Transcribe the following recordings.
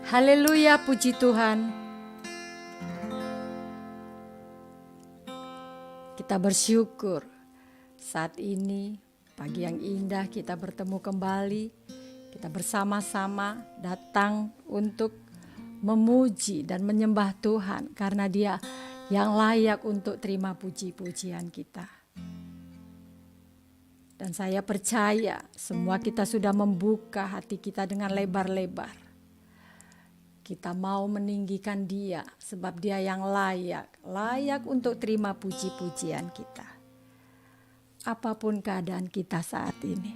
Haleluya, puji Tuhan. Kita bersyukur saat ini pagi yang indah kita bertemu kembali. Kita bersama-sama datang untuk memuji dan menyembah Tuhan karena Dia yang layak untuk terima puji-pujian kita. Dan saya percaya semua kita sudah membuka hati kita dengan lebar-lebar. Kita mau meninggikan Dia sebab Dia yang layak untuk terima puji-pujian kita. Apapun keadaan kita saat ini.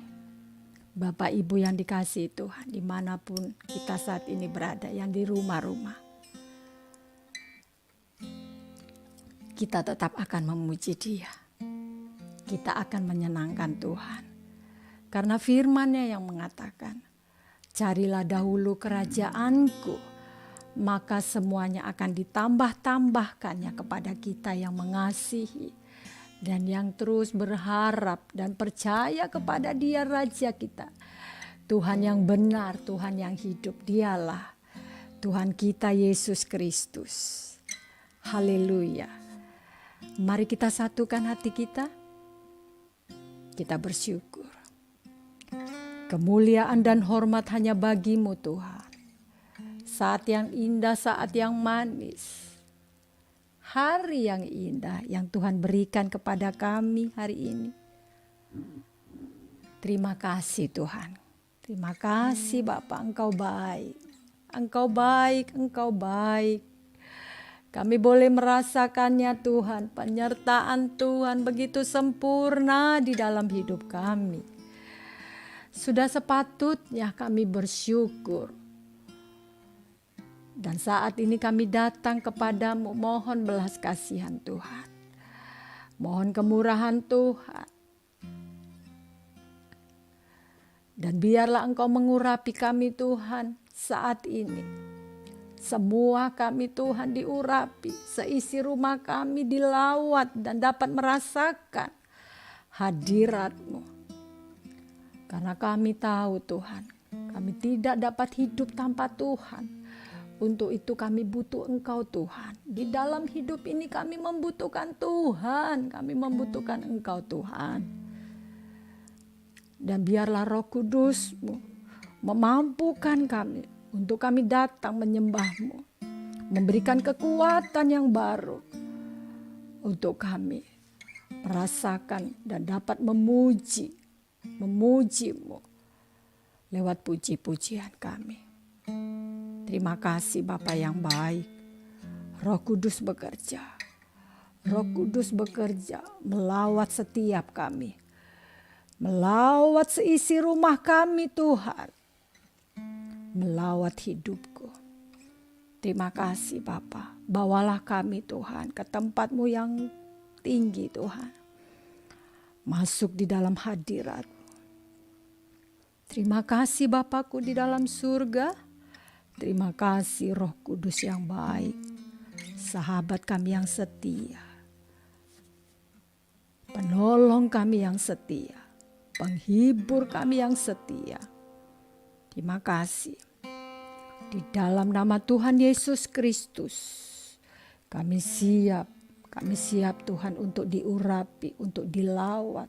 Bapak Ibu yang dikasihi Tuhan, dimanapun kita saat ini berada, yang di rumah-rumah. Kita tetap akan memuji Dia. Kita akan menyenangkan Tuhan. Karena firman-Nya yang mengatakan, carilah dahulu kerajaan-Ku, maka semuanya akan ditambah-tambahkannya kepada kita yang mengasihi dan yang terus berharap dan percaya kepada Dia Raja kita. Tuhan yang benar, Tuhan yang hidup, Dialah Tuhan kita Yesus Kristus. Haleluya. Mari kita satukan hati kita. Kita bersyukur. Kemuliaan dan hormat hanya bagi-Mu Tuhan. Saat yang indah, saat yang manis. Hari yang indah yang Tuhan berikan kepada kami hari ini. Terima kasih Tuhan. Terima kasih Bapak, Engkau baik. Engkau baik, Engkau baik. Kami boleh merasakannya Tuhan, penyertaan Tuhan begitu sempurna di dalam hidup kami. Sudah sepatutnya kami bersyukur. Dan saat ini kami datang kepadamu, mohon belas kasihan Tuhan. Mohon kemurahan Tuhan. Dan biarlah Engkau mengurapi kami Tuhan saat ini. Semua kami Tuhan diurapi, seisi rumah kami dilawat dan dapat merasakan hadirat-Mu. Karena kami tahu Tuhan, kami tidak dapat hidup tanpa Tuhan. Untuk itu kami butuh Engkau Tuhan. Di dalam hidup ini kami membutuhkan Tuhan, kami membutuhkan Engkau Tuhan. Dan biarlah Roh Kudus-Mu memampukan kami untuk kami datang menyembah-Mu, memberikan kekuatan yang baru untuk kami merasakan dan dapat memuji-Mu lewat puji-pujian kami. Terima kasih Bapa yang baik. Roh Kudus bekerja. Roh Kudus bekerja melawat setiap kami. Melawat seisi rumah kami Tuhan. Melawat hidupku. Terima kasih Bapa. Bawalah kami Tuhan ke tempat-Mu yang tinggi Tuhan. Masuk di dalam hadirat. Terima kasih Bapakku di dalam surga. Terima kasih Roh Kudus yang baik. Sahabat kami yang setia. Penolong kami yang setia. Penghibur kami yang setia. Terima kasih. Di dalam nama Tuhan Yesus Kristus, kami siap Tuhan untuk diurapi, untuk dilawat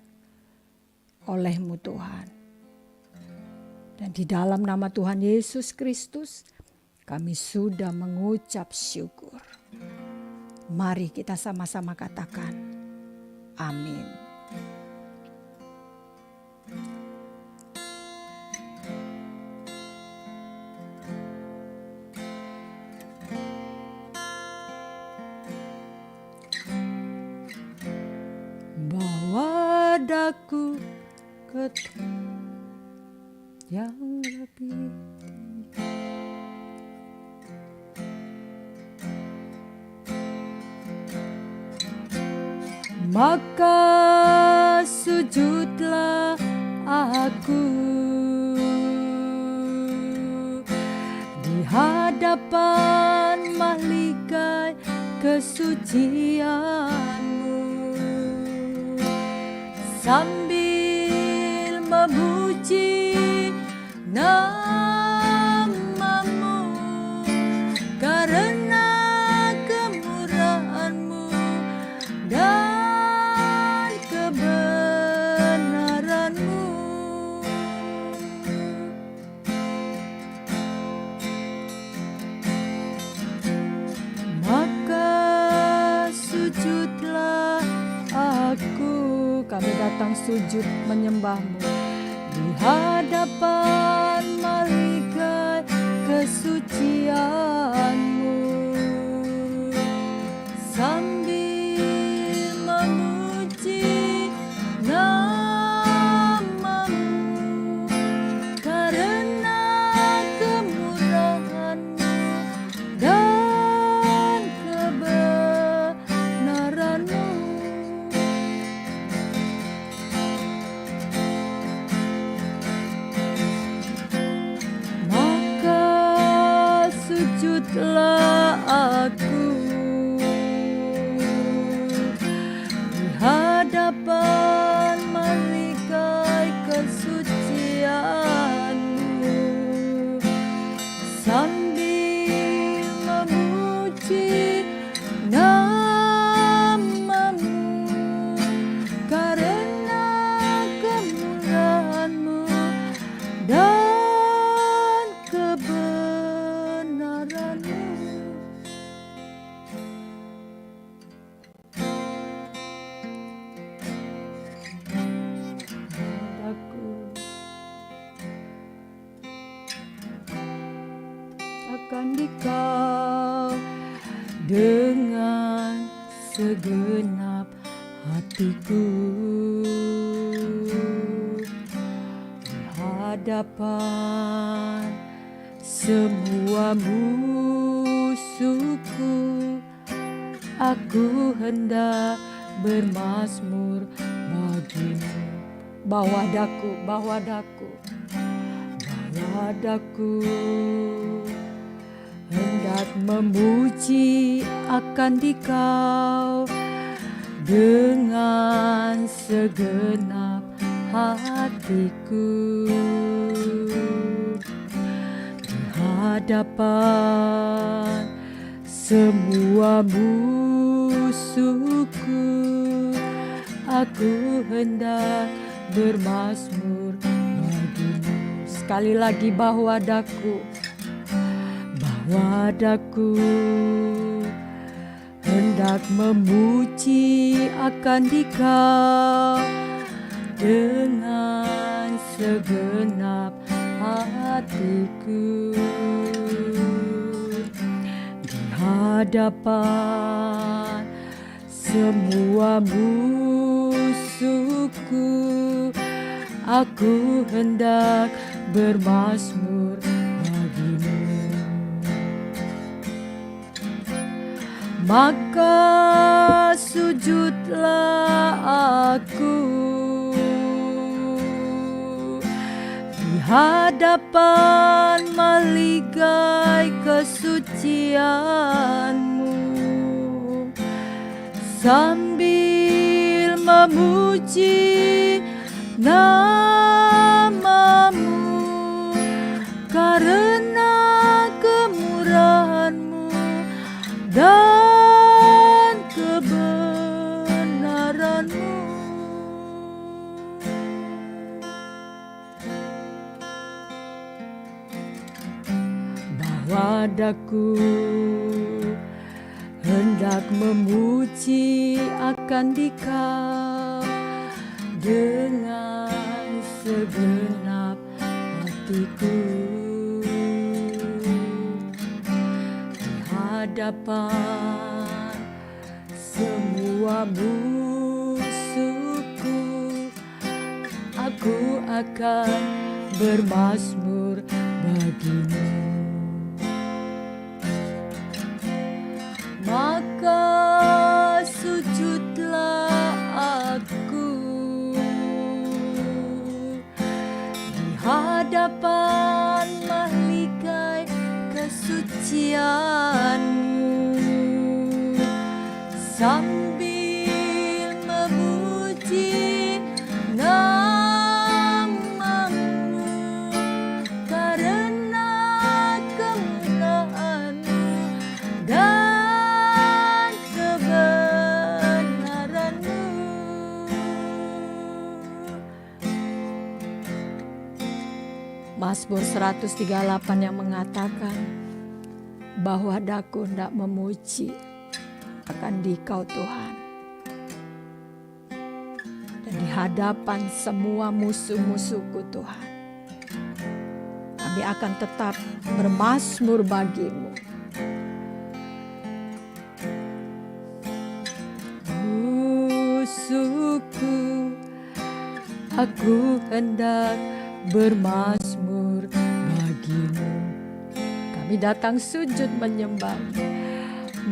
oleh-Mu Tuhan. Dan di dalam nama Tuhan Yesus Kristus, kami sudah mengucap syukur. Mari kita sama-sama katakan, amin. Daku ke yang lebih tinggi. Maka sujudlah aku di hadapan mahligai kesucian-Mu. Sambil memuji nama-Mu, sedang sujud menyembah-Mu di hadapan malaikat kesucian-Mu, sambil memuji nama-Mu karena kemurahan-Mu dan kebenaran-Mu. Maka sujudlah aku di hadapan malaikat kesucian-Mu, sambil memuji nama-Mu karena kemurahan-Mu dan kebenaran-Mu. Aku akan dikau dengan segenap hatiku di hadapan semua musuhku. Aku hendak bermazmur bagimu. Bawa daku, bawa daku, bawa daku, hendak memuji akan dikau dengan segenap hatiku di hadapan semua musuhku. Aku hendak bermazmur bagimu. Sekali lagi, bawa daku, bawa daku, hendak memuji akan dikau dengan segenap hatiku di hadapan semua musuhku. Aku hendak bermazmur bagimu. Maka sujudlah aku di hadapan malaikat kesucian-Mu, sambil memuji nama-Mu karena kemurahan-Mu dan kebenaran-Mu. Bawa daku, hendak memuji akan dikau dengan segenap hatiku di hadapan semua musuhku. Aku akan bermazmur bagimu. Maka sujudlah aku di hadapan malaikat kesucian-Mu, sambil memuji nama-Mu karena kemurahan-Mu dan kebenaran-Mu. Mazmur 138 yang mengatakan bahwa daku hendak memuji akan dikau Tuhan, dan di hadapan semua musuh-musuhku Tuhan. Kami akan tetap bermazmur bagimu. Musuhku, aku hendak bermazmur bagimu. Kami datang sujud menyembah.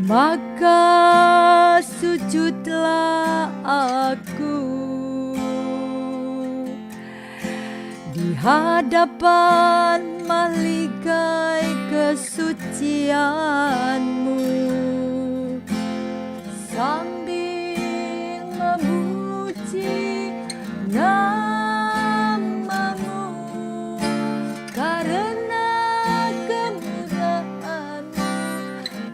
Maka sujudlah aku di hadapan mahligai kesucianmu, sambil memuji namamu, karena kemurahan-Mu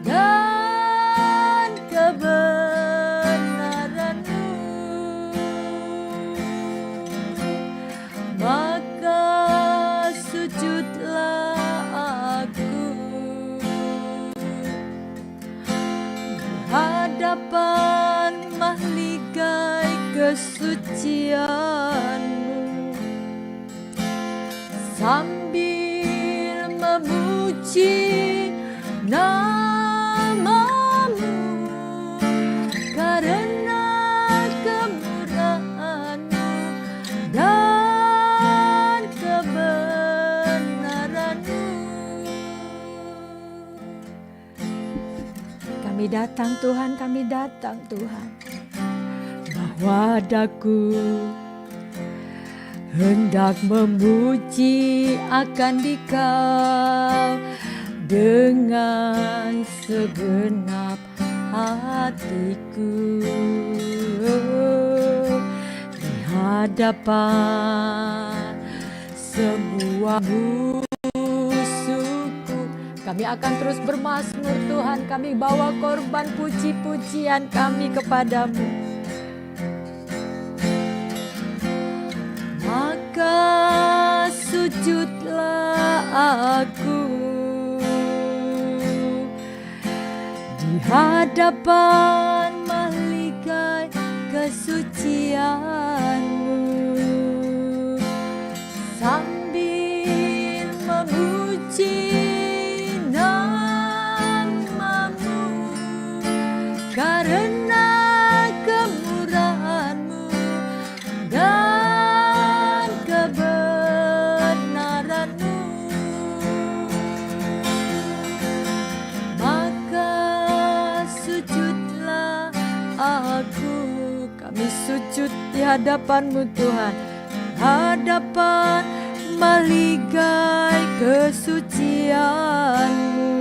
dan kebenaran-Mu. Maka sujudlah aku di hadapan mahligai kesucian-Mu, sambil memuji namamu, karena kemurahan-Mu dan kebenaran-Mu. Kami datang Tuhan, kami datang Tuhan. Bahwa daku hendak memuji akan Dikau dengan segenap hatiku, di hadapan semua musuhku. Kami akan terus bermazmur Tuhan, kami bawa korban puji-pujian kami kepadamu. Maka sujudlah aku di hadapan mahligai kesucian-Mu, sambil memuji namamu, karena kemurahan-Mu dan kebenaran-Mu. Maka sujudlah aku. Kami sujud di hadapan-Mu Tuhan, hadapan mahligai kesucian-Mu,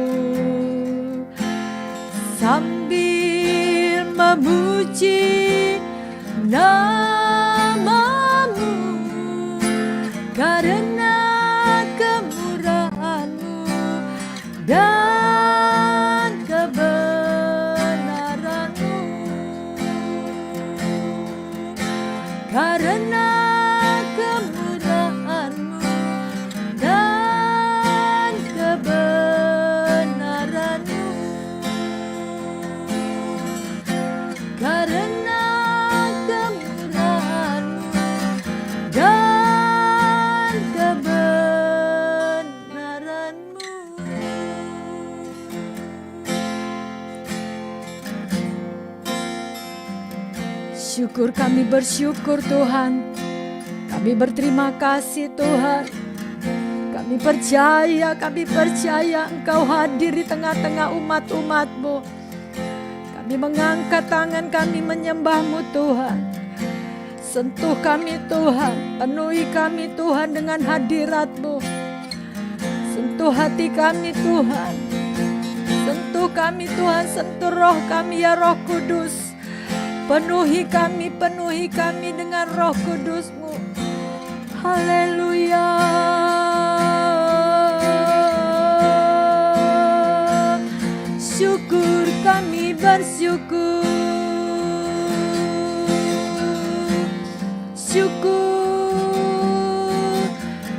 sambil memuji namamu, karena kemurahan-Mu dan kebenaran-Mu, karena kemurahan-Mu dan kebenaran-Mu, karena kemurahan-Mu dan kebenaran-Mu. Syukur, kami bersyukur Tuhan. Kami berterima kasih Tuhan. Kami percaya Engkau hadir di tengah-tengah umat-umat-Mu. Kami mengangkat tangan kami menyembah-Mu Tuhan. Sentuh kami Tuhan, penuhi kami Tuhan dengan hadirat-Mu. Sentuh hati kami Tuhan. Sentuh kami Tuhan, sentuh roh kami ya Roh Kudus. Penuhi kami dengan Roh Kudus-Mu. Haleluya. Syukur, kami bersyukur.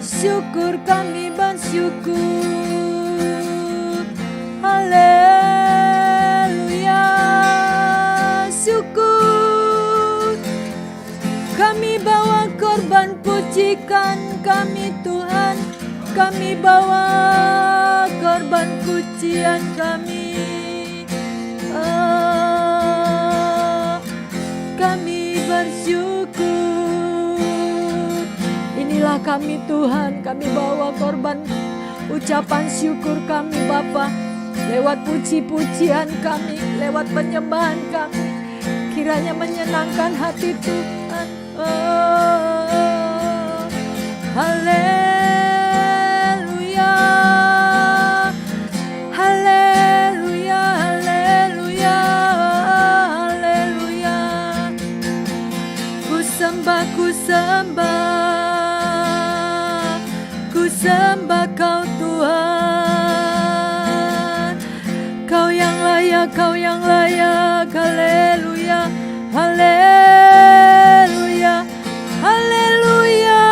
Syukur kami bersyukur. Haleluya. Syukur kami bersyukur. sucikan kami Tuhan, kami bawa korban pujian kami. Kami bersyukur. Inilah kami Tuhan, kami bawa korban ucapan syukur kami Bapa, lewat puji-pujian kami, lewat penyembahan kami, kiranya menyenangkan hati Tuhan. Haleluya, haleluya, haleluya, haleluya. Ku sembah, ku sembah, ku sembah Kau Tuhan. Kau yang layak, Kau yang layak. Haleluya, haleluya, haleluya,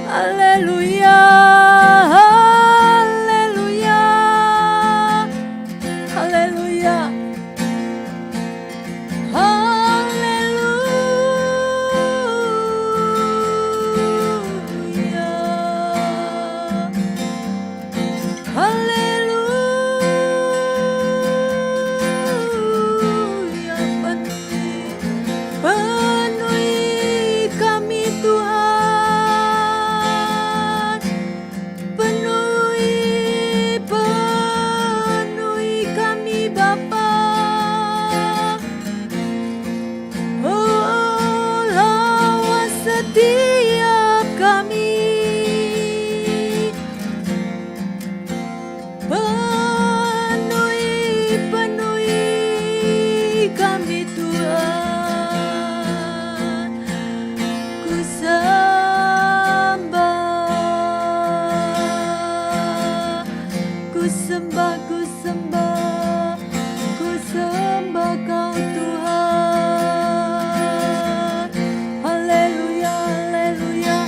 haleluya, haleluya, haleluya, haleluya, penuhi kami Tuhan, penuhi kami Bapa. Oh, lawan setiap kami, penuhi kami Tuhan. Ku sembah, ku sembah, ku sembah, ku sembah Kau Tuhan. Haleluya, haleluya,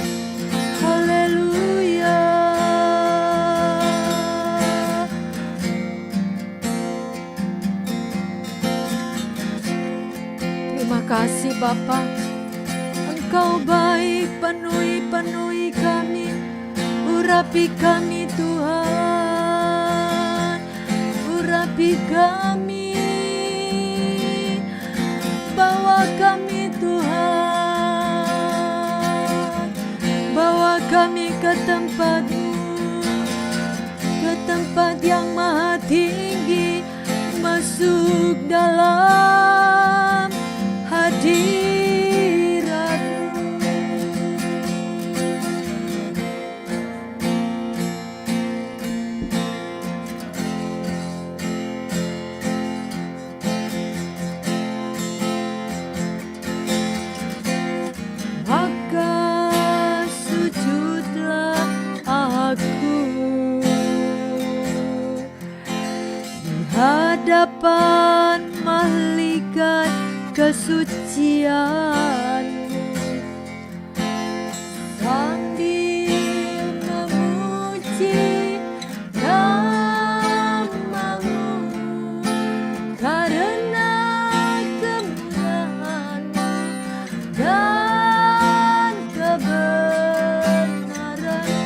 haleluya. Terima kasih Bapa, Engkau baik, penuhi kami, urapi kami Tuhan, urapi kami, bawa kami Tuhan, bawa kami ke tempat-Mu, ke tempat yang maha tinggi, masuk dalam hadirat-Mu. Maka sujudlah aku di hadapan malaikat kesucian-Mu, sambil memuji nama-Mu, karena kemuliaan-Mu dan kebenaran-Mu.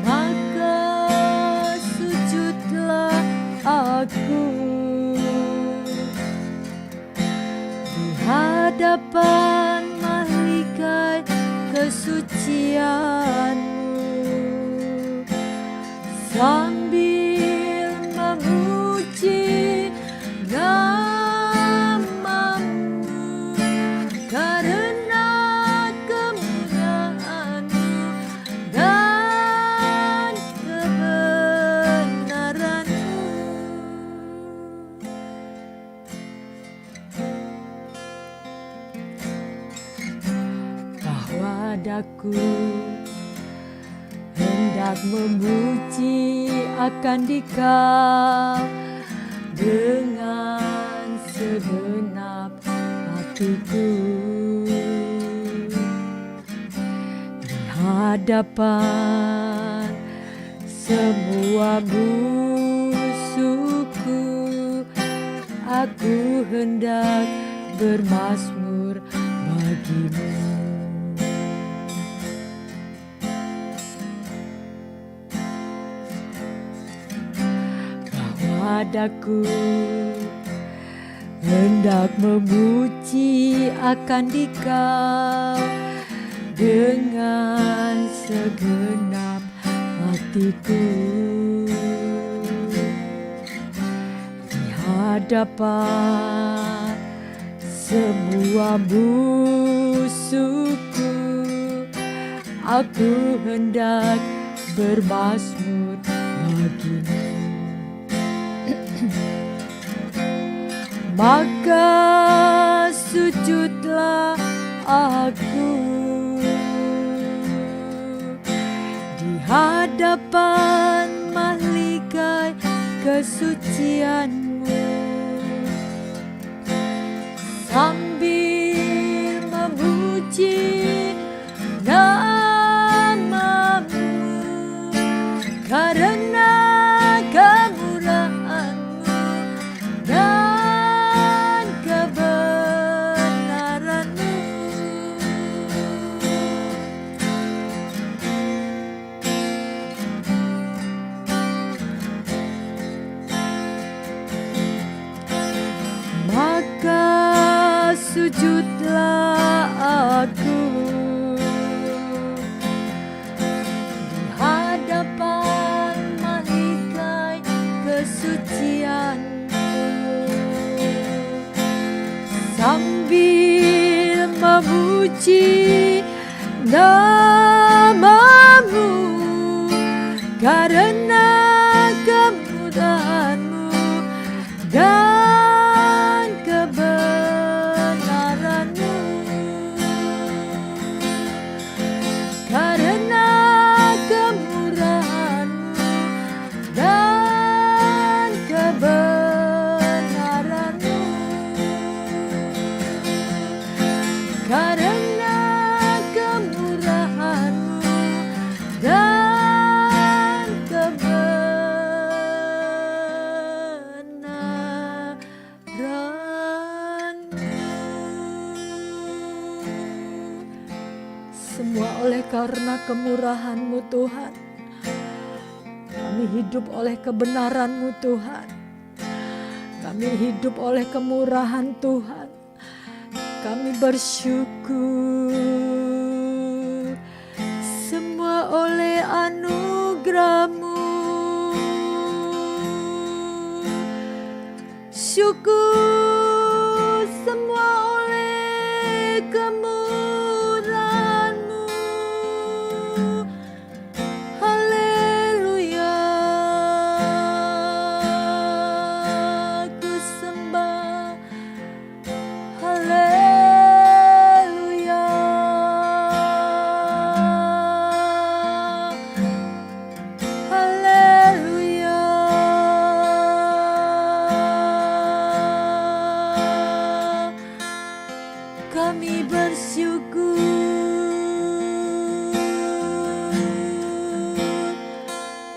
Maka sujudlah aku di hadapan malaikat kesucian-Mu, sambil memuji nama-Mu, karena kemuliaan-Mu dan kebenaran-Mu. Bahwa daku hendak memuji akan Dikau dengan segenap hatiku, di hadapan semua musuhku aku hendak bermazmur bagimu. Bahwa daku hendak memuji akan Dikau dengan segenap hatiku. Di hadapan semua musuhku, aku hendak bermazmur bagimu. Maka sujudlah aku di hadapan mahligai kesucianmu, sambil memuji namamu, karena kemurahanmu dan kebenaranmu. Maka sujudlah aku di hadapan mahligai kesucianmu, sambil memuji namamu, karena kemudahanmu dan kebenaranmu. Karena kemurahanmu dan kebenaranmu. Karena kemurahanmu dan kebenaranmu. Semua oleh karena kemurahan-Mu Tuhan. Kami hidup oleh kebenaran-Mu Tuhan. Kami hidup oleh kemurahan Tuhan. Kami bersyukur. Semua oleh anugerah-Mu. Syukur semua oleh kemurahan-Mu. Haleluya, ku sembah. Haleluya, haleluya. Kami bersyukur.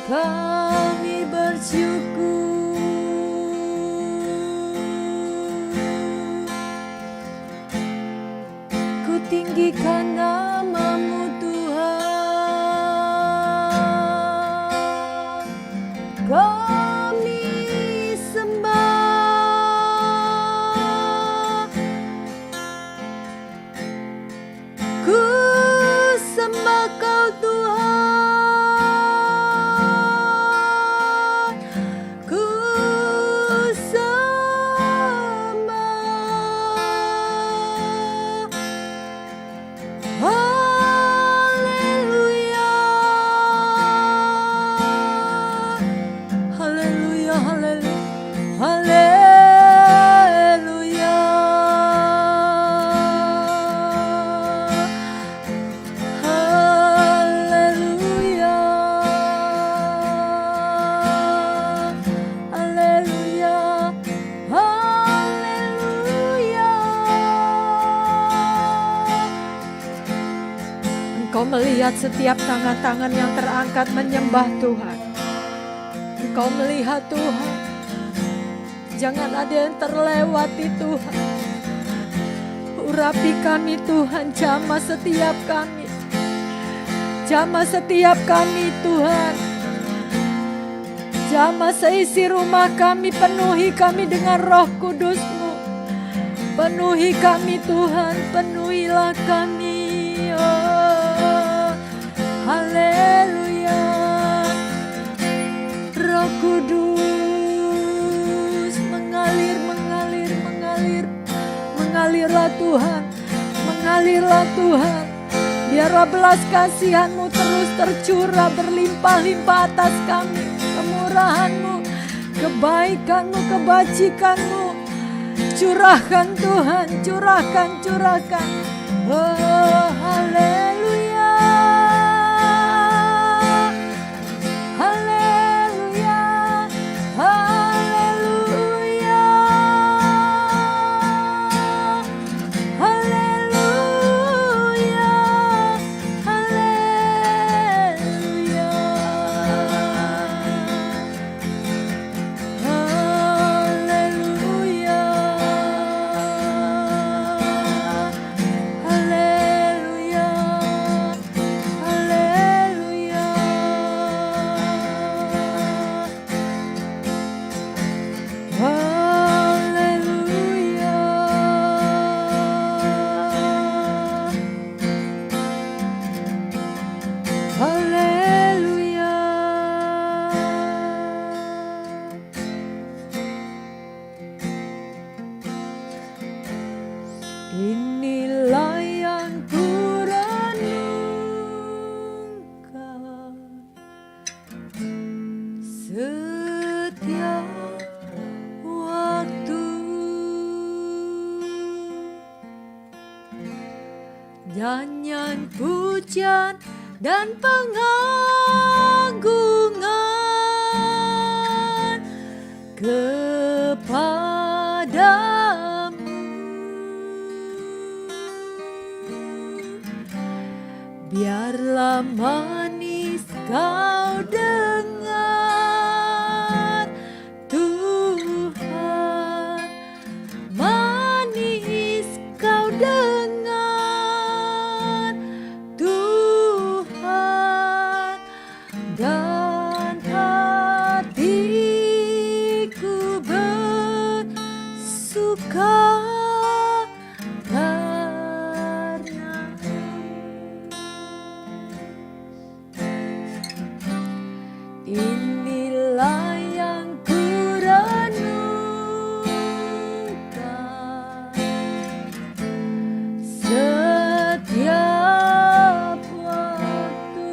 Kami bersyukur. Ku tinggikan nama-Mu Tuhan. Kami sembah. Ku sembah Kau Tuhan. Ku sembah. Haleluya, haleluya, haleluya, haleluya. Haleluya, haleluya, haleluya. Engkau melihat setiap tangan-tangan yang terangkat menyembah Tuhan. Engkau melihat Tuhan Jangan ada yang terlewati Tuhan. Urapi kami Tuhan, jamah setiap kami. Jamah setiap kami Tuhan. Jamah seisi rumah kami, penuhi kami dengan Roh Kudus-Mu. Penuhi kami Tuhan, penuhilah kami. Oh, haleluya. Roh Kudus mengalir, mengalir, mengalir. Mengalirlah Tuhan, mengalirlah Tuhan. Biarlah belas kasihan-Mu terus tercurah berlimpah-limpah atas kami. Kemurahan-Mu, kebaikan-Mu, kebajikan-Mu. Curahkan Tuhan, curahkan, curahkan. Oh, haleluya. Haleluya. Haleluya. Haleluya. Haleluya. Haleluya. Haleluya. Haleluya. Haleluya. Inilah yang kurenungkan setiap waktu. Nyanyian pujian dan pengagungan kepadamu. Biarlah manis kau dengar Tuhan, manis kau dengar Tuhan, dan hatiku bersuka inilah yang kurenungkan setiap waktu.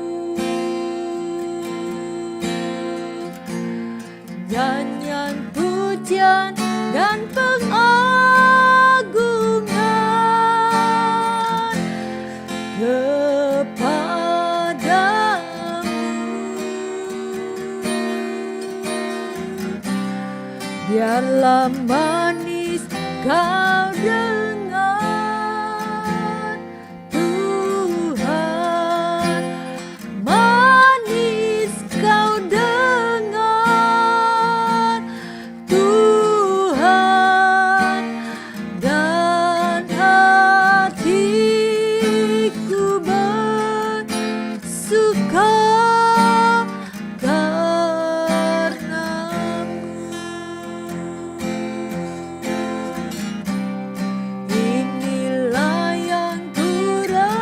Nyanyian pujian dan pengagungan kepadamu. Biarlah manis kau dengar Tuhan, manis kau dengar Tuhan, dan hatiku bersuka inilah yang kurenungkan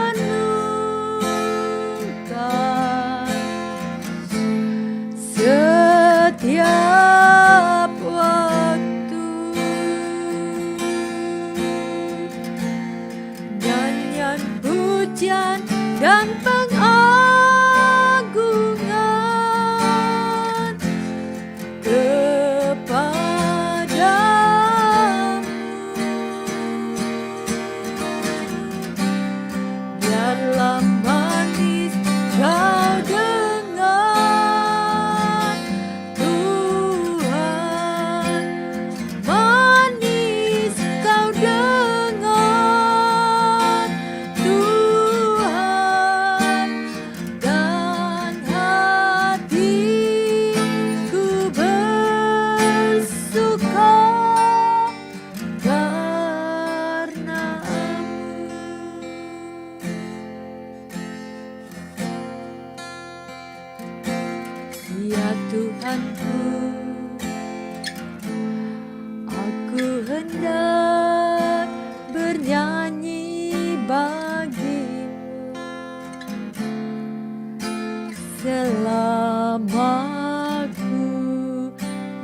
setiap waktu. Nyanyian pujian dan pengagungan kepadamu. Biarlah manis kau dengar Tuhan, manis kau dengar Tuhan, Tuhanku, aku hendak bernyanyi bagimu selama ku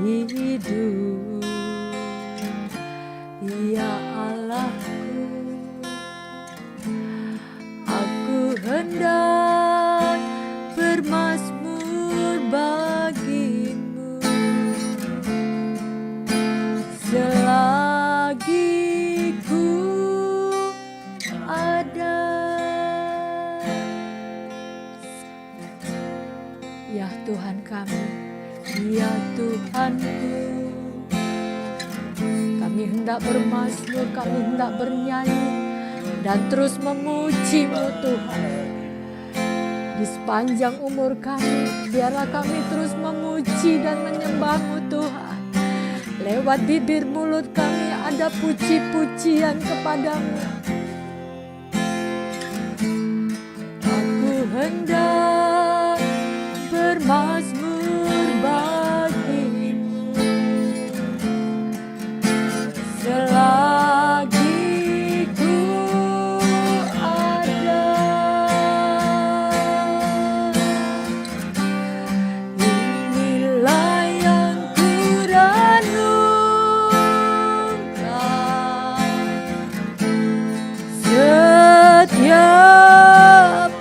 hidup, ya Allahku. Aku hendak bermazmur bagimu selagi ku ada. Ya Tuhan kami, ya Tuhanku, kami hendak bermazmur, kami hendak bernyanyi dan terus memuji-Mu Tuhan. Di sepanjang umur kami, biarlah kami terus memuji dan menyembah-Mu Tuhan. Lewat bibir mulut kami ada puji-pujian kepadamu. Aku hendak bermazmur bagimu selagi ku ada. Inilah yang ku renungkan setiap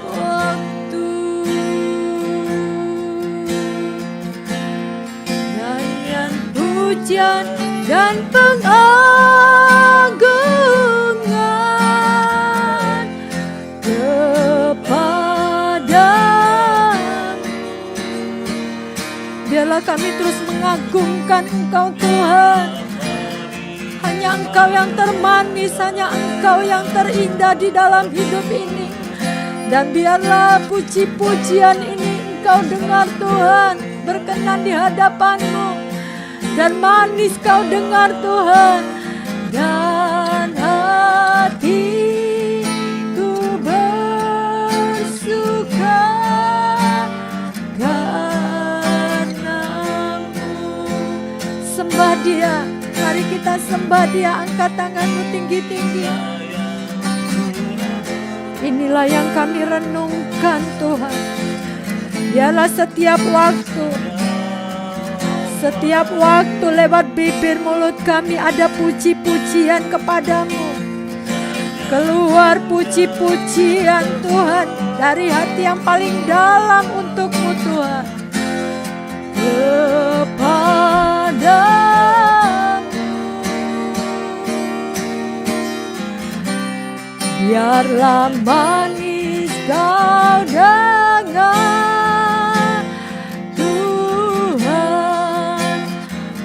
waktu. Nyanyian pujian dan pengagungan kepadamu. Biarlah kami terus mengagungkan Engkau Tuhan. Hanya Engkau yang termanis, hanya Engkau yang terindah di dalam hidup ini. Dan biarlah puji-pujian ini Engkau dengar Tuhan, berkenan di hadapan-Mu. Dan manis Kau dengar Tuhan. Dan hatiku bersuka karena-Mu. Sembah Dia, mari kita sembah Dia, angkat tanganmu tinggi-tinggi. Inilah yang kami renungkan Tuhan. Biarlah setiap waktu lewat bibir mulut kami ada puji-pujian kepadamu. Keluar puji-pujian Tuhan dari hati yang paling dalam untuk-Mu Tuhan. Kepadamu. Biarlah manis Kau dengar Tuhan,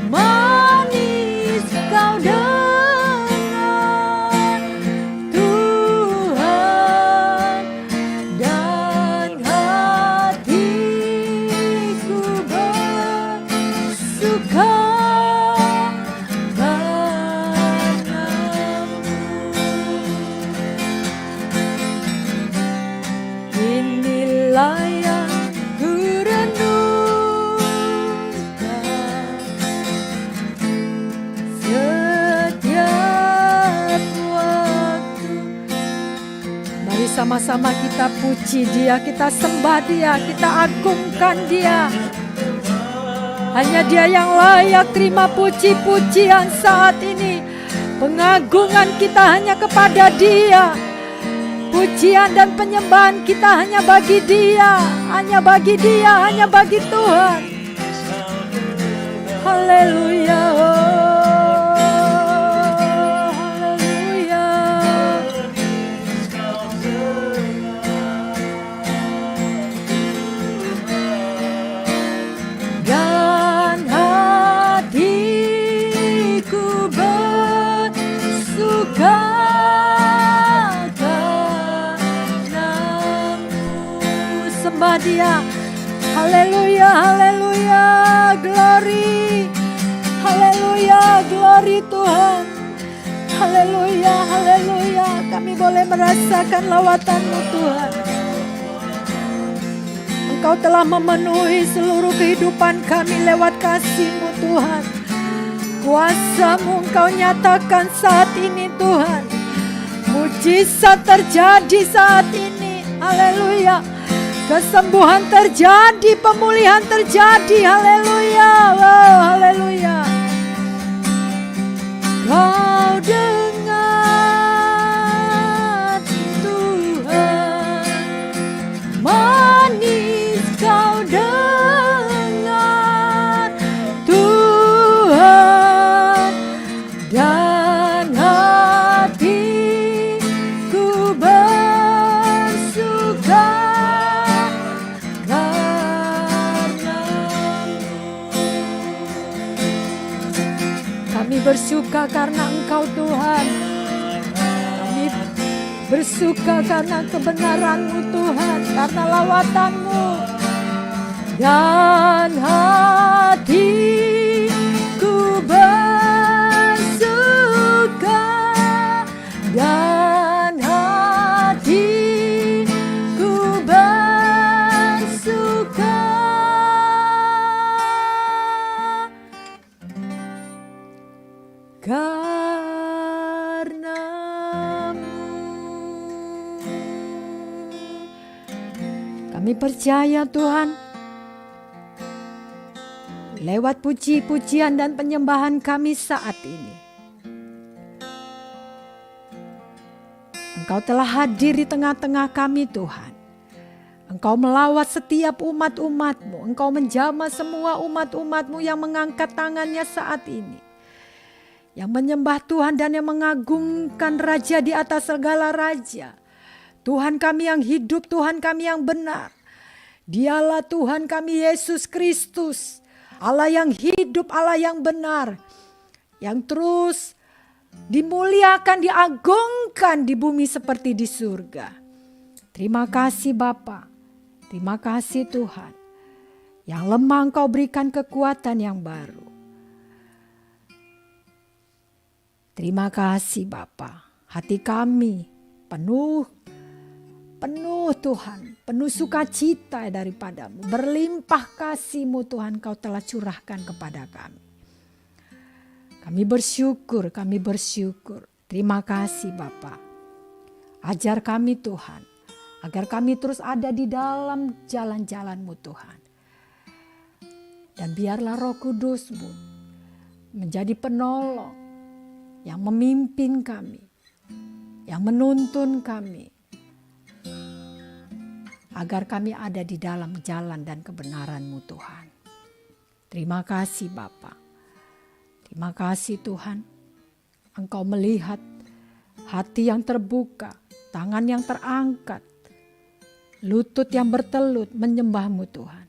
manis Kau dengar Tuhan, dan hatiku bersuka karena-Mu. Inilah yang ku renungkan setiap waktu. Mari sama-sama kita puji Dia, kita sembah Dia, kita agungkan Dia. Hanya Dia yang layak terima puji-pujian saat ini. Pengagungan kita hanya kepada Dia. Pujian dan penyembahan kita hanya bagi Dia, hanya bagi Dia, hanya bagi Tuhan. Haleluya, haleluya. Dan hatiku bersuka sembah Dia. Haleluya, haleluya, glory. Haleluya, glory Tuhan. Haleluya, haleluya. Kami boleh merasakan lawatan-Mu Tuhan. Engkau telah memenuhi seluruh kehidupan kami lewat kasih-Mu Tuhan. Kuasa-Mu Engkau nyatakan saat ini Tuhan. Mujizat terjadi saat ini. Haleluya. Kesembuhan terjadi, pemulihan terjadi. Haleluya. Wow, haleluya. Kau dengar Tuhan, manis kau dengar Tuhan, dan hatiku bersuka karena-Mu. Kami bersuka karena Engkau Tuhan. Kami bersuka karena kebenaran-Mu Tuhan, karena lawatan-Mu. Dan hatiku bersuka, dan hatiku bersuka karena-Mu. Kami percaya Tuhan, lewat puji-pujian dan penyembahan kami saat ini, Engkau telah hadir di tengah-tengah kami Tuhan. Engkau melawat setiap umat-umat-Mu. Engkau menjamah semua umat-umat-Mu yang mengangkat tangannya saat ini, yang menyembah Tuhan dan yang mengagungkan Raja di atas segala raja. Tuhan kami yang hidup, Tuhan kami yang benar. Dialah Tuhan kami Yesus Kristus, Allah yang hidup, Allah yang benar, yang terus dimuliakan, diagungkan di bumi seperti di surga. Terima kasih Bapa, terima kasih Tuhan. Yang lemah Engkau berikan kekuatan yang baru. Terima kasih Bapa, hati kami penuh Tuhan, penuh sukacita daripada-Mu. Berlimpah kasih-Mu Tuhan Kau telah curahkan kepada kami. Kami bersyukur. Terima kasih Bapa. Ajar kami Tuhan, agar kami terus ada di dalam jalan-jalan-Mu Tuhan. Dan biarlah Roh Kudus-Mu menjadi penolong yang memimpin kami, yang menuntun kami, agar kami ada di dalam jalan dan kebenaran-Mu Tuhan. Terima kasih Bapa. Terima kasih Tuhan. Engkau melihat hati yang terbuka, tangan yang terangkat, lutut yang bertelut menyembah-Mu Tuhan.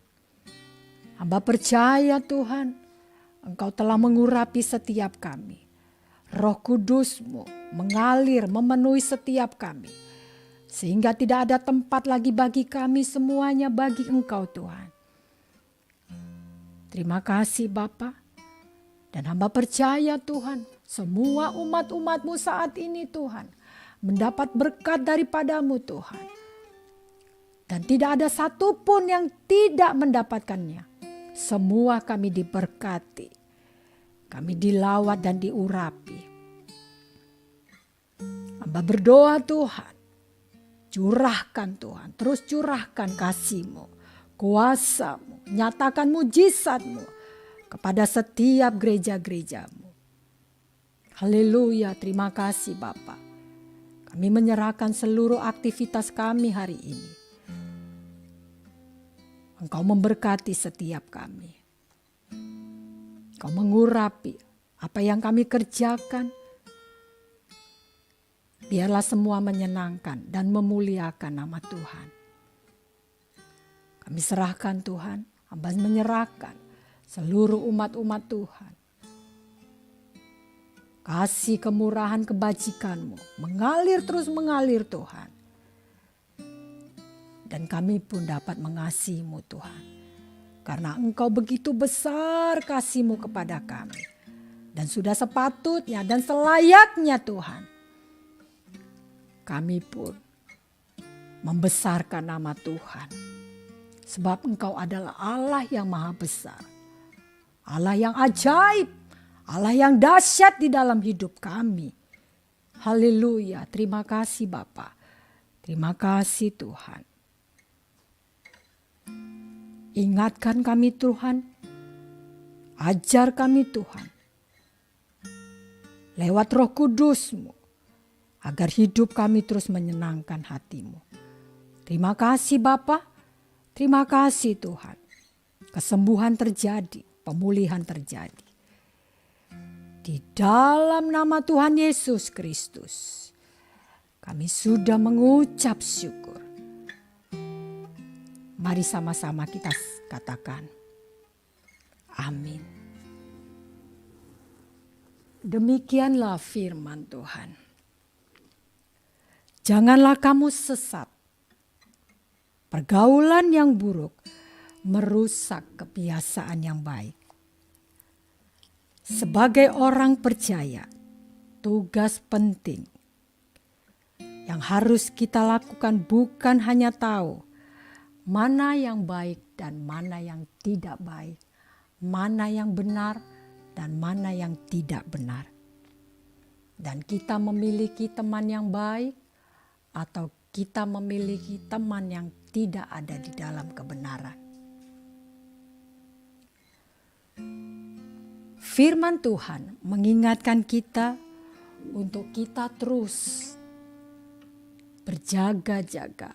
Hamba percaya Tuhan, Engkau telah mengurapi setiap kami. Roh Kudus-Mu mengalir memenuhi setiap kami, sehingga tidak ada tempat lagi bagi kami, semuanya bagi Engkau Tuhan. Terima kasih Bapa. Dan hamba percaya Tuhan, semua umat-umat-Mu saat ini Tuhan mendapat berkat daripada-Mu Tuhan. Dan tidak ada satupun yang tidak mendapatkannya. Semua kami diberkati, kami dilawat dan diurapi. Hamba berdoa Tuhan, curahkan Tuhan, terus curahkan kasih-Mu, kuasa-Mu, nyatakan mujizat-Mu kepada setiap gereja-gereja-Mu. Haleluya, terima kasih Bapa. Kami menyerahkan seluruh aktivitas kami hari ini. Engkau memberkati setiap kami. Engkau mengurapi apa yang kami kerjakan. Biarlah semua menyenangkan dan memuliakan nama Tuhan. Kami serahkan Tuhan, hamba menyerahkan seluruh umat-umat Tuhan. Kasih kemurahan kebajikan-Mu mengalir terus mengalir Tuhan. Dan kami pun dapat mengasihi-Mu Tuhan. Karena Engkau begitu besar kasih-Mu kepada kami. Dan sudah sepatutnya dan selayaknya Tuhan, kami pun membesarkan nama Tuhan. Sebab Engkau adalah Allah yang maha besar, Allah yang ajaib, Allah yang dahsyat di dalam hidup kami. Haleluya, terima kasih Bapa, terima kasih Tuhan. Ingatkan kami Tuhan, ajar kami Tuhan, lewat Roh Kudus-Mu, agar hidup kami terus menyenangkan hati-Mu. Terima kasih Bapa, terima kasih Tuhan. Kesembuhan terjadi, pemulihan terjadi. Di dalam nama Tuhan Yesus Kristus, kami sudah mengucap syukur. Mari sama-sama kita katakan, amin. Demikianlah firman Tuhan. Janganlah kamu sesat. Pergaulan yang buruk merusak kebiasaan yang baik. Sebagai orang percaya, tugas penting yang harus kita lakukan bukan hanya tahu mana yang baik dan mana yang tidak baik, mana yang benar dan mana yang tidak benar. Dan kita memiliki teman yang baik atau kita memiliki teman yang tidak ada di dalam kebenaran. Firman Tuhan mengingatkan kita untuk kita terus berjaga-jaga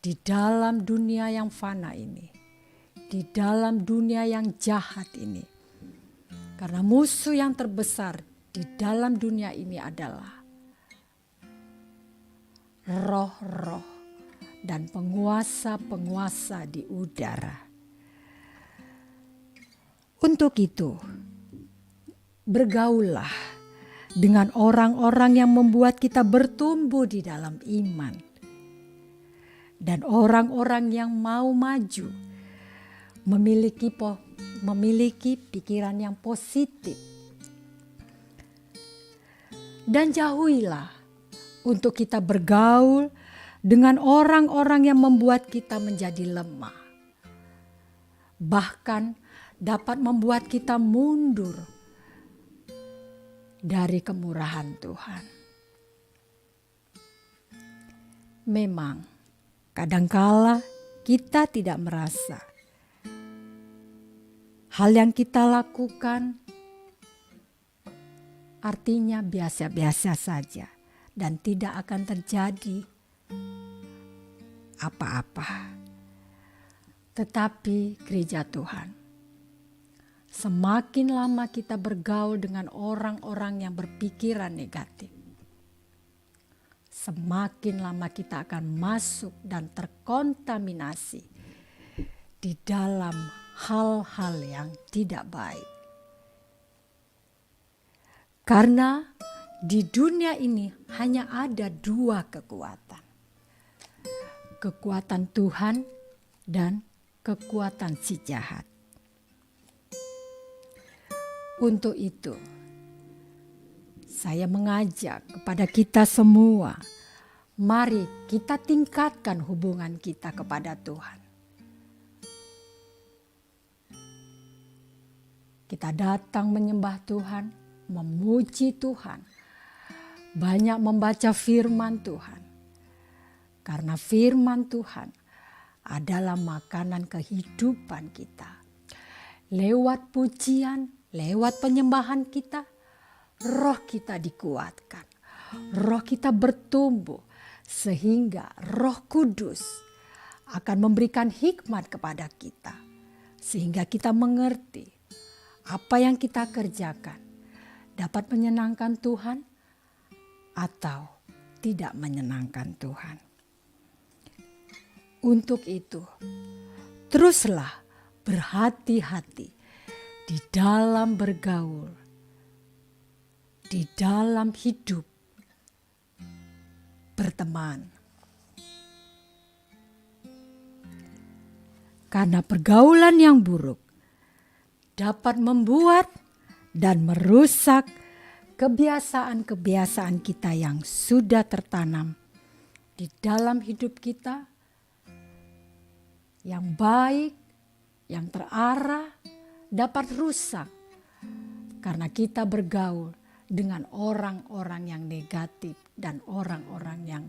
di dalam dunia yang fana ini, di dalam dunia yang jahat ini. Karena musuh yang terbesar di dalam dunia ini adalah roh-roh dan penguasa-penguasa di udara. Untuk itu, bergaullah dengan orang-orang yang membuat kita bertumbuh di dalam iman. Dan orang-orang yang mau maju, memiliki pikiran yang positif. Dan jauhilah untuk kita bergaul dengan orang-orang yang membuat kita menjadi lemah. Bahkan dapat membuat kita mundur dari kemurahan Tuhan. Memang kadangkala kita tidak merasa hal yang kita lakukan artinya biasa-biasa saja dan tidak akan terjadi apa-apa. Tetapi gereja Tuhan, semakin lama kita bergaul dengan orang-orang yang berpikiran negatif, semakin lama kita akan masuk dan terkontaminasi di dalam hal-hal yang tidak baik. Karena di dunia ini hanya ada dua kekuatan. Kekuatan Tuhan dan kekuatan si jahat. Untuk itu, saya mengajak kepada kita semua, mari kita tingkatkan hubungan kita kepada Tuhan. Kita datang menyembah Tuhan, memuji Tuhan, banyak membaca firman Tuhan. Karena firman Tuhan adalah makanan kehidupan kita. Lewat pujian, lewat penyembahan kita, roh kita dikuatkan. Roh kita bertumbuh sehingga Roh Kudus akan memberikan hikmat kepada kita. Sehingga kita mengerti apa yang kita kerjakan dapat menyenangkan Tuhan atau tidak menyenangkan Tuhan. Untuk itu, teruslah berhati-hati di dalam bergaul, di dalam hidup, berteman. Karena pergaulan yang buruk dapat membuat dan merusak kebiasaan-kebiasaan kita yang sudah tertanam di dalam hidup kita yang baik, yang terarah, dapat rusak karena kita bergaul dengan orang-orang yang negatif dan orang-orang yang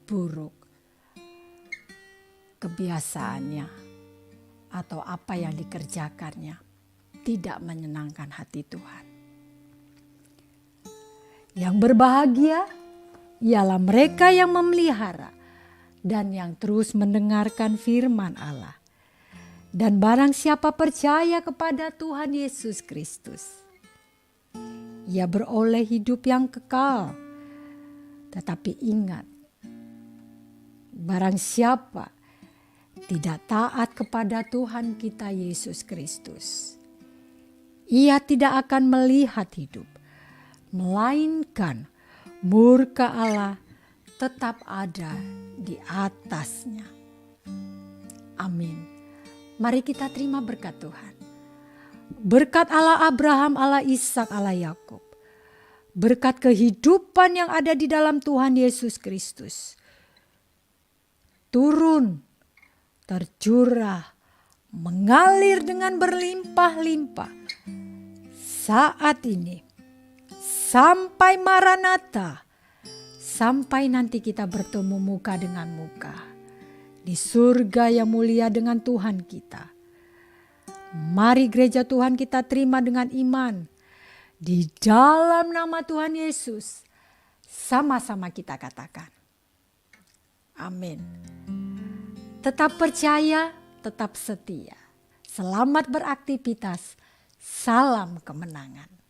buruk. Kebiasaannya atau apa yang dikerjakannya tidak menyenangkan hati Tuhan. Yang berbahagia ialah mereka yang memelihara dan yang terus mendengarkan firman Allah. Dan barang siapa percaya kepada Tuhan Yesus Kristus, ia beroleh hidup yang kekal. Tetapi ingat, barang siapa tidak taat kepada Tuhan kita Yesus Kristus, ia tidak akan melihat hidup, melainkan murka Allah tetap ada di atasnya. Amin. Mari kita terima berkat Tuhan. Berkat Allah Abraham, Allah Ishak, Allah Yakub. Berkat kehidupan yang ada di dalam Tuhan Yesus Kristus. Turun, tercurah, mengalir dengan berlimpah-limpah. Saat ini, sampai Maranatha, sampai nanti kita bertemu muka dengan muka. Di surga yang mulia dengan Tuhan kita. Mari gereja Tuhan kita terima dengan iman. Di dalam nama Tuhan Yesus, sama-sama kita katakan. Amin. Tetap percaya, tetap setia. Selamat beraktivitas. Salam kemenangan.